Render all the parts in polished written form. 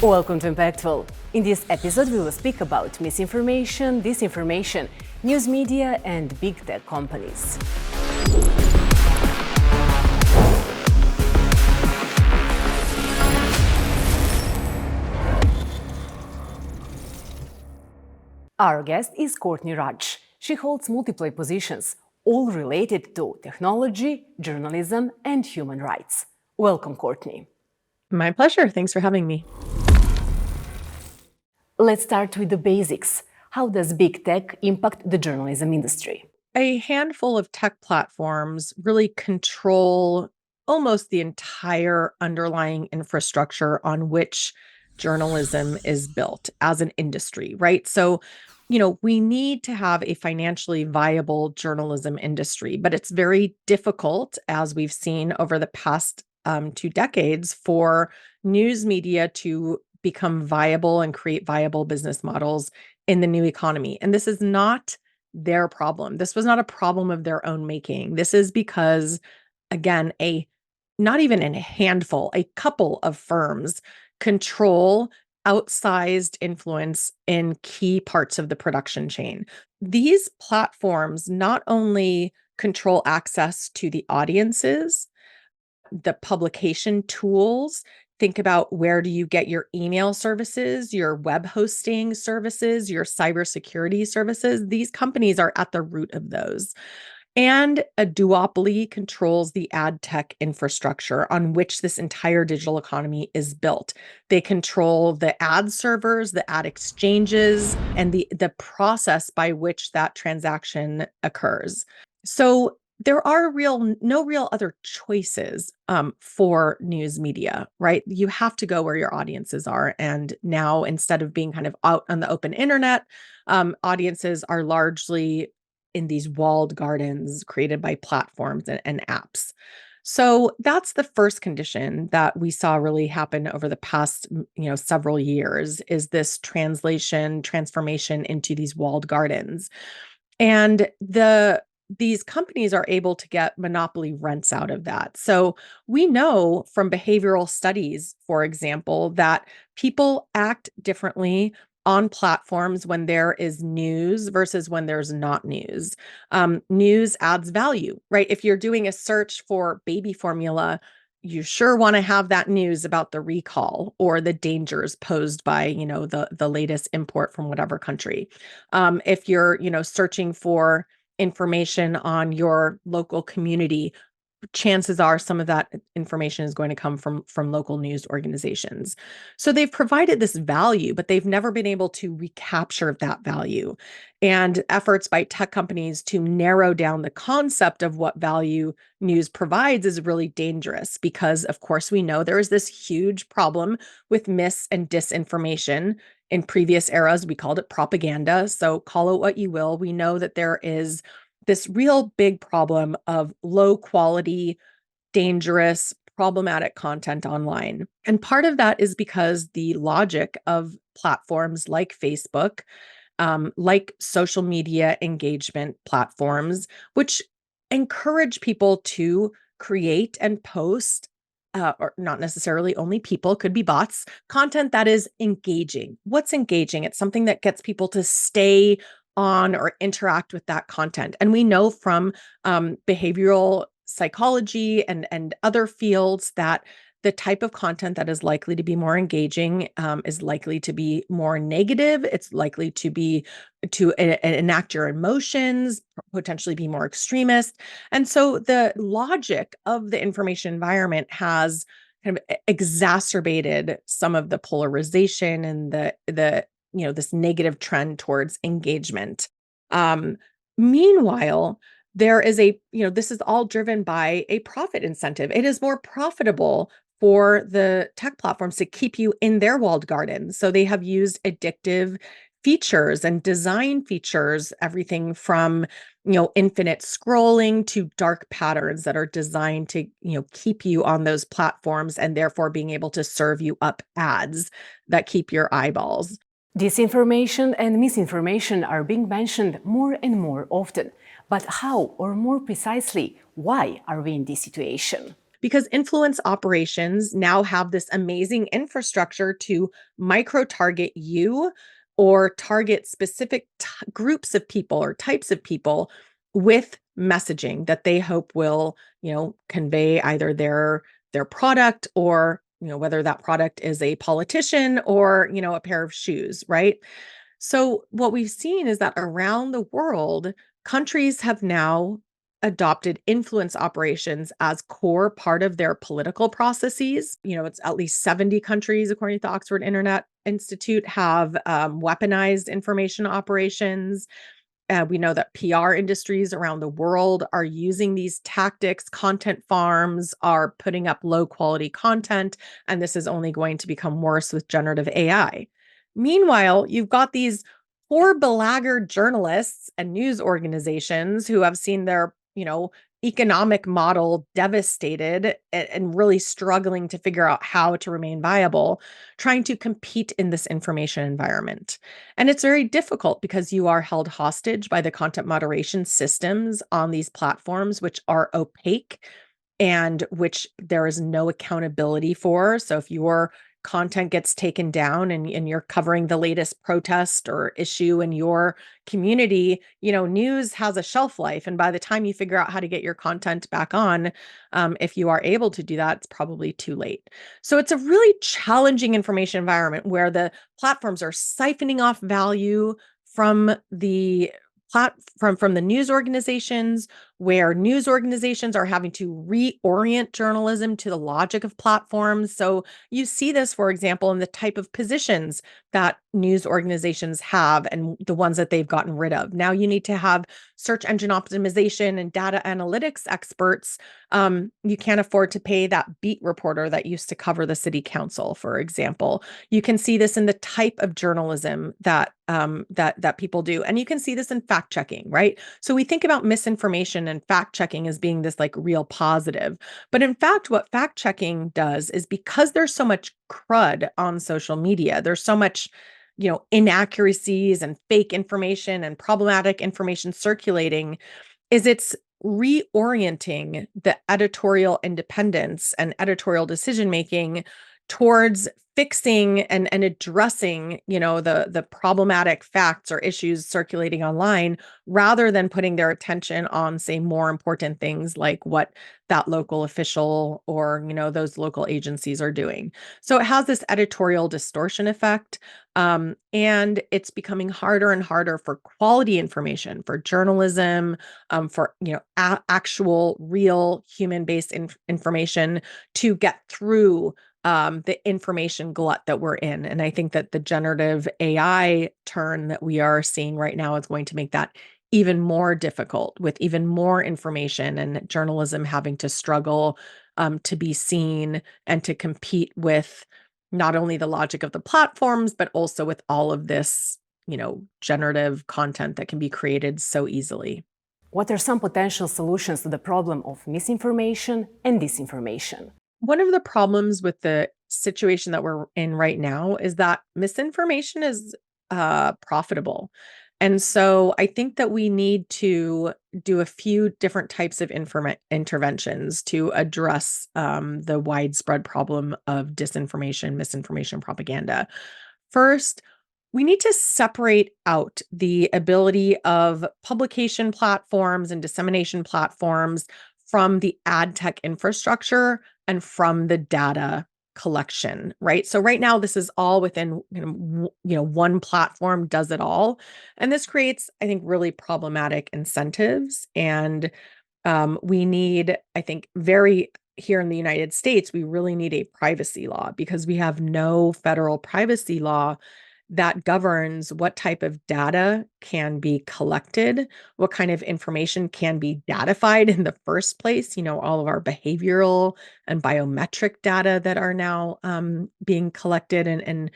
Welcome to Impactful. In this episode, we will speak about misinformation, disinformation, news media, and big tech companies. Our guest is Courtney Radsch. She holds multiple positions, all related to technology, journalism, and human rights. Welcome, Courtney. My pleasure. Thanks for having me. Let's start with the basics. How does big tech impact the journalism industry? A handful of tech platforms really control almost the entire underlying infrastructure on which journalism is built as an industry, right? So, we need to have a financially viable journalism industry, but it's very difficult, as we've seen over the past 2 decades, for news media to become viable and create viable business models in the new economy. And this is not their problem. This was not a problem of their own making. This is because, again, not even a handful, a couple of firms control outsized influence in key parts of the production chain. These platforms not only control access to the audiences, the publication tools. Think about, where do you get your email services, your web hosting services, your cybersecurity services? These companies are at the root of those. And a duopoly controls the ad tech infrastructure on which this entire digital economy is built. They control the ad servers, the ad exchanges, and the process by which that transaction occurs. So there are no real other choices for news media, right? You have to go where your audiences are. And now, instead of being kind of out on the open internet, audiences are largely in these walled gardens created by platforms and apps. So that's the first condition that we saw really happen over the past, several years, is this transformation into these walled gardens. And these companies are able to get monopoly rents out of that. So we know from behavioral studies, for example, that people act differently on platforms when there is news versus when there's not news. News adds value, right? If you're doing a search for baby formula, you sure want to have that news about the recall or the dangers posed by, the latest import from whatever country. If you're, searching for information on your local community, chances are some of that information is going to come from local news organizations. So they've provided this value, but they've never been able to recapture that value. And efforts by tech companies to narrow down the concept of what value news provides is really dangerous, because, of course, we know there is this huge problem with mis and disinformation. In previous eras, we called it propaganda. So call it what you will. We know that there is this real big problem of low quality, dangerous, problematic content online. And part of that is because the logic of platforms like Facebook, like social media engagement platforms, which encourage people to create and post, or not necessarily only people, could be bots, content that is engaging. What's engaging? It's something that gets people to stay on or interact with that content. And we know from behavioral psychology and other fields that the type of content that is likely to be more engaging is likely to be more negative. It's likely to enact your emotions, potentially be more extremist. And so the logic of the information environment has kind of exacerbated some of the polarization and the this negative trend towards engagement. Meanwhile, there is this is all driven by a profit incentive. It is more profitable for the tech platforms to keep you in their walled gardens. So they have used addictive features and design features, everything from, infinite scrolling to dark patterns that are designed to, keep you on those platforms, and therefore being able to serve you up ads that keep your eyeballs. Disinformation and misinformation are being mentioned more and more often. But how, or more precisely, why are we in this situation? because influence operations now have this amazing infrastructure to micro target you or target specific groups of people or types of people with messaging that they hope will, convey either their product or, whether that product is a politician or, a pair of shoes, right? So what we've seen is that around the world, countries have now adopted influence operations as core part of their political processes. It's at least 70 countries, according to the Oxford Internet Institute, have weaponized information operations. We know that PR industries around the world are using these tactics. Content farms are putting up low quality content, and this is only going to become worse with generative AI. Meanwhile, you've got these poor belaggard journalists and news organizations who have seen their, economic model devastated and really struggling to figure out how to remain viable, trying to compete in this information environment. And it's very difficult because you are held hostage by the content moderation systems on these platforms, which are opaque and which there is no accountability for. So if your content gets taken down and you're covering the latest protest or issue in your community, news has a shelf life. And by the time you figure out how to get your content back on, if you are able to do that, it's probably too late. So it's a really challenging information environment where the platforms are siphoning off value from the from the news organizations, where news organizations are having to reorient journalism to the logic of platforms. So you see this, for example, in the type of positions that news organizations have and the ones that they've gotten rid of. Now you need to have search engine optimization and data analytics experts. You can't afford to pay that beat reporter that used to cover the city council, for example. You can see this in the type of journalism that that people do, and you can see this in fact checking, right? So we think about misinformation and fact checking as being this like real positive, but in fact, what fact checking does is because there's so much crud on social media, there's so much inaccuracies and fake information and problematic information circulating, is it's reorienting the editorial independence and editorial decision making towards fixing and addressing the problematic facts or issues circulating online, rather than putting their attention on, say, more important things like what that local official or those local agencies are doing. So it has this editorial distortion effect, and it's becoming harder and harder for quality information, for journalism, for actual real human-based information to get through the information glut that we're in. And I think that the generative AI turn that we are seeing right now is going to make that even more difficult, with even more information and journalism having to struggle to be seen and to compete with not only the logic of the platforms, but also with all of this, generative content that can be created so easily. What are some potential solutions to the problem of misinformation and disinformation? One of the problems with the situation that we're in right now is that misinformation is profitable. And so I think that we need to do a few different types of interventions to address the widespread problem of disinformation, misinformation, propaganda. First, we need to separate out the ability of publication platforms and dissemination platforms from the ad tech infrastructure and from the data collection, right? So right now, this is all within one platform does it all, and this creates, I think, really problematic incentives. And we need, I think, very here in the United States, we really need a privacy law, because we have no federal privacy law that governs what type of data can be collected, what kind of information can be datified in the first place, all of our behavioral and biometric data that are now being collected and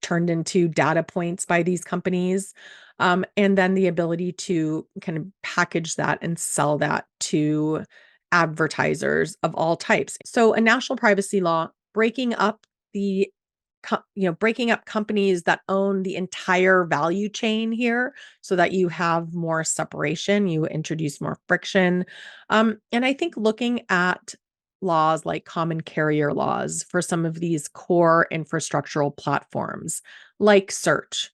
turned into data points by these companies. And then the ability to kind of package that and sell that to advertisers of all types. So a national privacy law, breaking up the breaking up companies that own the entire value chain here so that you have more separation, you introduce more friction. And I think looking at laws like common carrier laws for some of these core infrastructural platforms like search.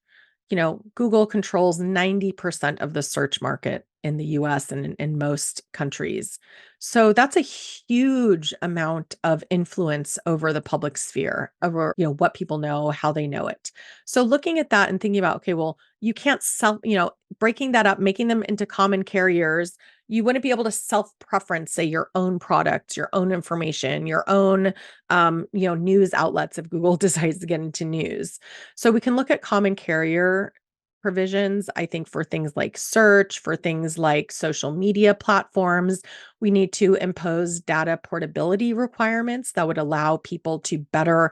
Google controls 90% of the search market in the US and in most countries. So that's a huge amount of influence over the public sphere, over, what people know, how they know it. So looking at that and thinking about, okay, well, you can't breaking that up, making them into common carriers, you wouldn't be able to self-preference, say, your own products, your own information, your own, news outlets if Google decides to get into news. So we can look at common carrier provisions, I think, for things like search, for things like social media platforms. We need to impose data portability requirements that would allow people to better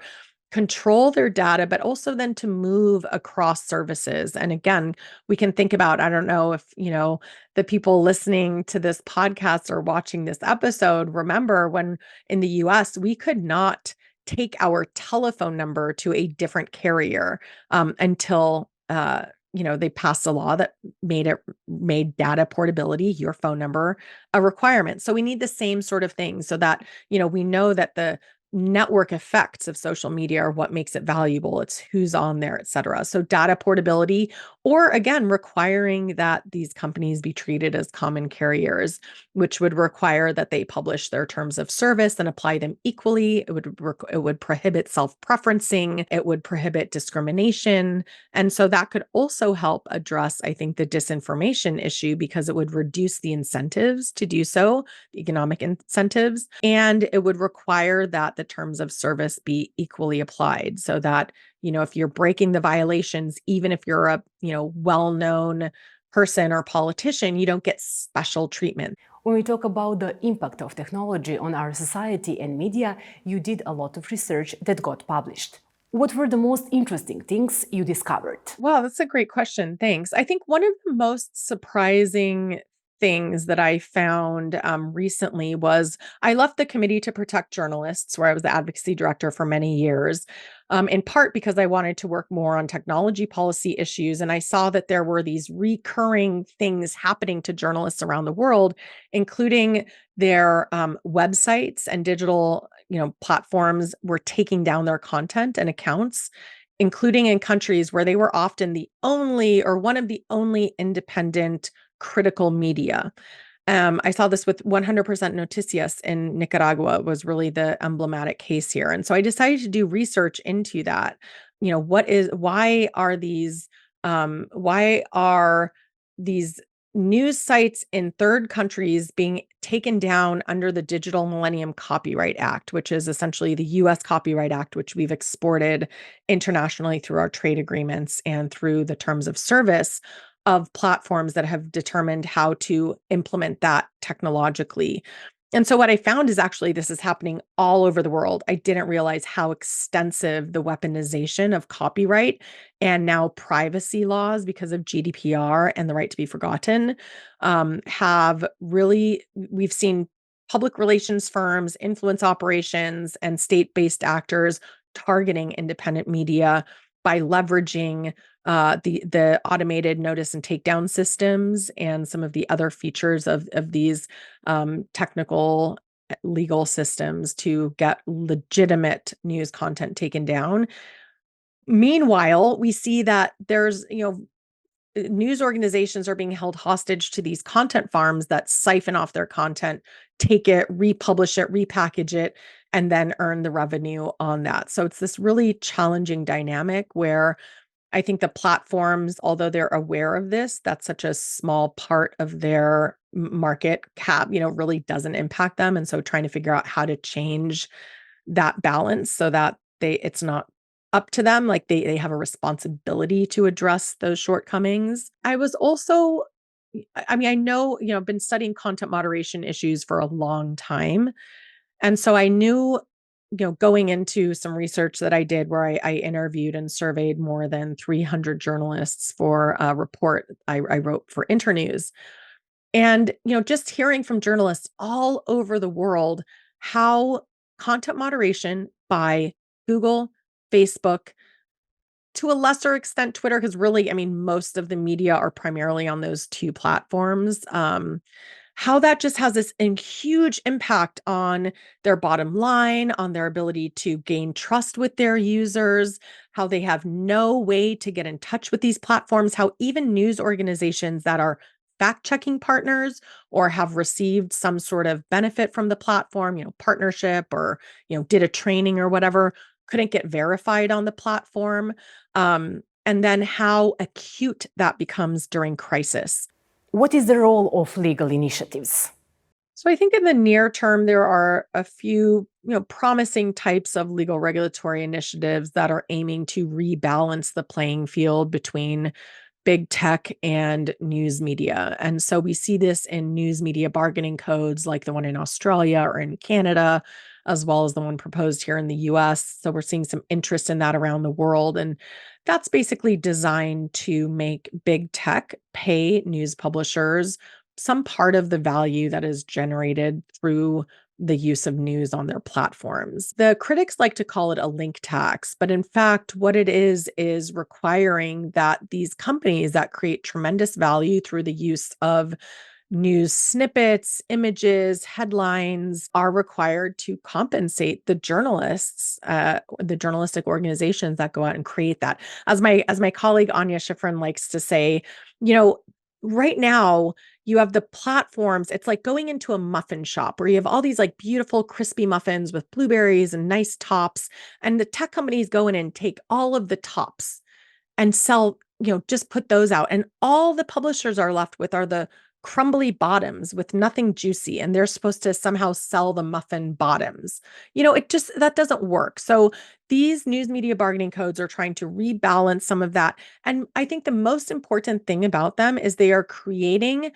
control their data, but also then to move across services. And again, we can think about, I don't know if, the people listening to this podcast or watching this episode remember when in the US, we could not take our telephone number to a different carrier until they passed a law that made data portability, your phone number, a requirement. So we need the same sort of thing so that we know that the network effects of social media are what makes it valuable. It's who's on there, et cetera. So data portability, or again, requiring that these companies be treated as common carriers, which would require that they publish their terms of service and apply them equally. It would prohibit self-preferencing. It would prohibit discrimination. And so that could also help address, I think, the disinformation issue because it would reduce the incentives to do so, the economic incentives, and it would require that the terms of service be equally applied so that, if you're breaking the violations, even if you're a, well-known person or politician, you don't get special treatment. When we talk about the impact of technology on our society and media, you did a lot of research that got published. What were the most interesting things you discovered? Wow, that's a great question. Thanks. I think one of the most surprising things that I found recently was I left the Committee to Protect Journalists, where I was the advocacy director for many years, in part because I wanted to work more on technology policy issues. And I saw that there were these recurring things happening to journalists around the world, including their websites and digital platforms were taking down their content and accounts, including in countries where they were often the only or one of the only independent critical media. I saw this with 100% Noticias in Nicaragua was really the emblematic case here. And so I decided to do research into that. Why are these news sites in third countries being taken down under the Digital Millennium Copyright Act, which is essentially the US Copyright Act, which we've exported internationally through our trade agreements and through the terms of service of platforms that have determined how to implement that technologically. And so what I found is actually this is happening all over the world. I didn't realize how extensive the weaponization of copyright and now privacy laws because of GDPR and the right to be forgotten have really, we've seen public relations firms, influence operations, and state-based actors targeting independent media by leveraging the automated notice and takedown systems and some of the other features of these technical legal systems to get legitimate news content taken down. Meanwhile, we see that there's, news organizations are being held hostage to these content farms that siphon off their content, take it, republish it, repackage it, and then earn the revenue on that. So it's this really challenging dynamic where I think the platforms, although they're aware of this, that's such a small part of their market cap, really doesn't impact them. And so trying to figure out how to change that balance so that it's not up to them, like they have a responsibility to address those shortcomings. I was also, I know, I've been studying content moderation issues for a long time. And so I knew, going into some research that I did where I interviewed and surveyed more than 300 journalists for a report I wrote for Internews. And, just hearing from journalists all over the world how content moderation by Google, Facebook, to a lesser extent, Twitter, because really, most of the media are primarily on those two platforms. how that just has this huge impact on their bottom line, on their ability to gain trust with their users, how they have no way to get in touch with these platforms, how even news organizations that are fact checking partners or have received some sort of benefit from the platform, partnership or, did a training or whatever, couldn't get verified on the platform. And then how acute that becomes during crisis. What is the role of legal initiatives? So I think in the near term, there are a few, promising types of legal regulatory initiatives that are aiming to rebalance the playing field between big tech and news media. And so we see this in news media bargaining codes like the one in Australia or in Canada, as well as the one proposed here in the US. So we're seeing some interest in that around the world. And that's basically designed to make big tech pay news publishers some part of the value that is generated through the use of news on their platforms. The critics like to call it a link tax, but in fact, what it is requiring that these companies that create tremendous value through the use of news snippets, images, headlines are required to compensate the journalists, the journalistic organizations that go out and create that. As my colleague Anya Schifrin likes to say, you know, right now you have the platforms. It's like going into a muffin shop where you have all these like beautiful crispy muffins with blueberries and nice tops, and the tech companies go in and take all of the tops and sell, just put those out. And all the publishers are left with are the crumbly bottoms with nothing juicy. And they're supposed to somehow sell the muffin bottoms. That doesn't work. So these news media bargaining codes are trying to rebalance some of that. And I think the most important thing about them is they are creating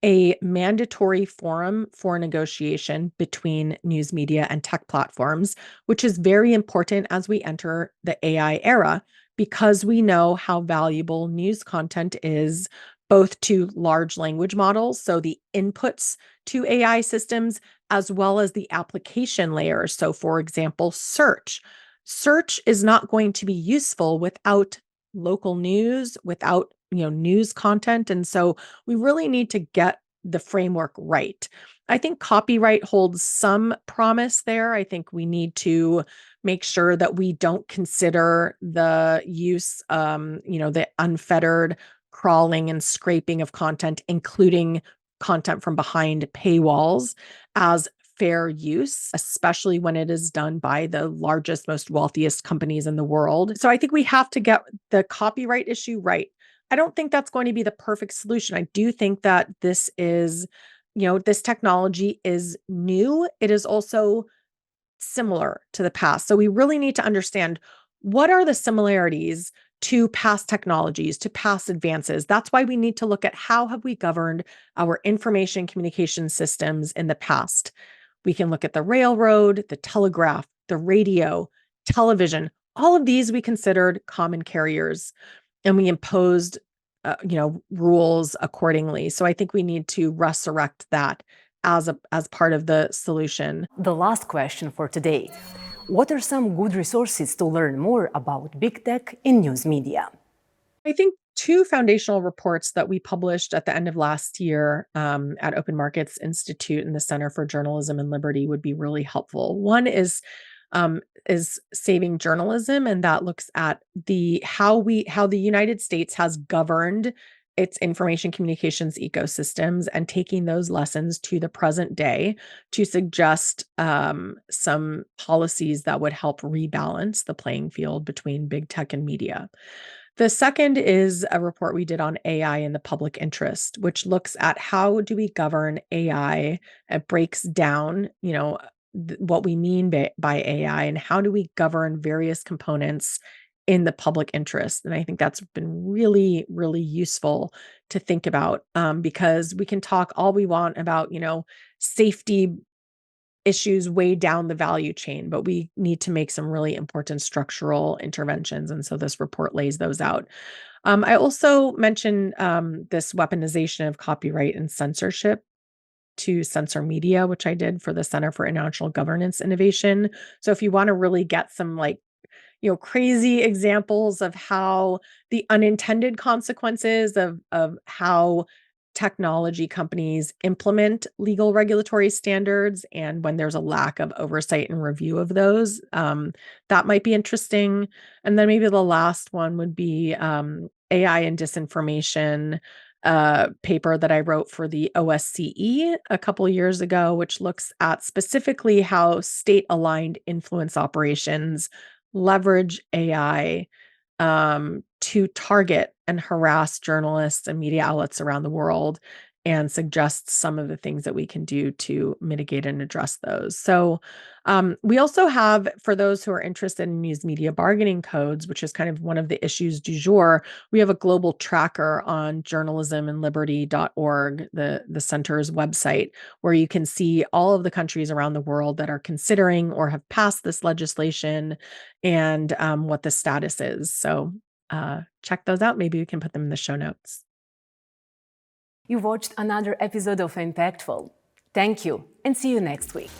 a mandatory forum for negotiation between news media and tech platforms, which is very important as we enter the AI era, because we know how valuable news content is both to large language models, so the inputs to AI systems, as well as the application layers. So, for example, search. Search is not going to be useful without local news, without news content. And so we really need to get the framework right. I think copyright holds some promise there. I think we need to make sure that we don't consider the use, the unfettered crawling and scraping of content, including content from behind paywalls, as fair use, especially when it is done by the largest, most wealthiest companies in the world. So I think we have to get the copyright issue right. I don't think that's going to be the perfect solution. I do think that this technology is new. It is also similar to the past. So we really need to understand what are the similarities to past technologies, to past advances. That's why we need to look at how have we governed our information communication systems in the past. We can look at the railroad, the telegraph, the radio, television. All of these we considered common carriers, and we imposed rules accordingly. So I think we need to resurrect that as part of the solution. The last question for today. What are some good resources to learn more about big tech in news media? I think two foundational reports that we published at the end of last year at Open Markets Institute and the Center for Journalism and Liberty would be really helpful. One is Saving Journalism, and that looks at how the United States has governed its information communications ecosystems and taking those lessons to the present day to suggest some policies that would help rebalance the playing field between big tech and media. The second is a report we did on AI in the public interest, which looks at how do we govern AI. It breaks down, what we mean by AI and how do we govern various components in the public interest. And I think that's been really, really useful to think about, because we can talk all we want about, safety issues way down the value chain, but we need to make some really important structural interventions. And so this report lays those out. I also mentioned this weaponization of copyright and censorship to censor media, which I did for the Center for International Governance Innovation. So if you want to really get some crazy examples of how the unintended consequences of how technology companies implement legal regulatory standards and when there's a lack of oversight and review of those. That might be interesting. And then maybe the last one would be AI and disinformation paper that I wrote for the OSCE a couple years ago, which looks at specifically how state-aligned influence operations leverage AI to target and harass journalists and media outlets around the world and suggests some of the things that we can do to mitigate and address those. So, we also have, for those who are interested in these media bargaining codes, which is kind of one of the issues du jour, we have a global tracker on journalismandliberty.org, the center's website, where you can see all of the countries around the world that are considering or have passed this legislation and what the status is. So, check those out. Maybe we can put them in the show notes. You watched another episode of Impactful. Thank you, and see you next week.